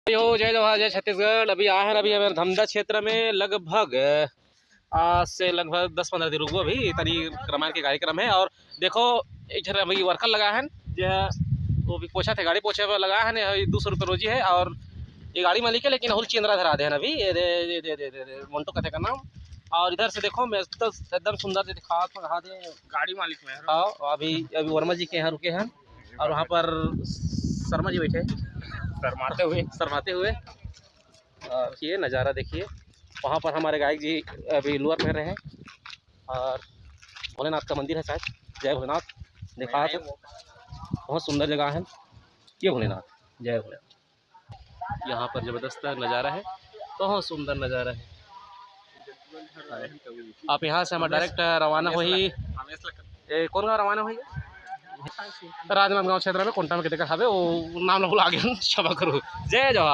जय जवाहर जय छत्तीसगढ़। अभी आए हैं अभी हमारे धमदा क्षेत्र में लगभग आज से लगभग 10-15 दिन रुको। अभी तरी रामायण के कार्यक्रम है और देखो एक जगह अभी वर्कर लगा है जो वो भी पोछा थे गाड़ी पोछे पर लगा है 200 रुपये रोजी है। और ये गाड़ी मालिक है लेकिन हुल चेंद्रा धरा दे अभी मोन्टो कथे का नाम। और इधर से देखो मैं तो एकदम सुंदर से दिखा दे गाड़ी मालिक में हाँ। अभी अभी वर्मा जी के यहाँ रुके हैं और वहाँ पर शर्मा जी बैठे शर्माते हुए। और ये नज़ारा देखिए वहाँ पर हमारे गायक जी अभी लोअर पहन रहे हैं और भोलेनाथ का मंदिर है शायद। जय भोलेनाथ दिखा तो बहुत सुंदर जगह है ये भोलेनाथ। जय भोलेनाथ। यहाँ पर ज़बरदस्त नज़ारा है बहुत सुंदर नज़ारा है। आप यहाँ से हमारा डायरेक्ट रवाना हुई कौन गाँव रवाना हुई राजनांदगांव क्षेत्र में कोंटा में कितने का वो नाम लोग आगे क्षमा करो। जय जवाहर।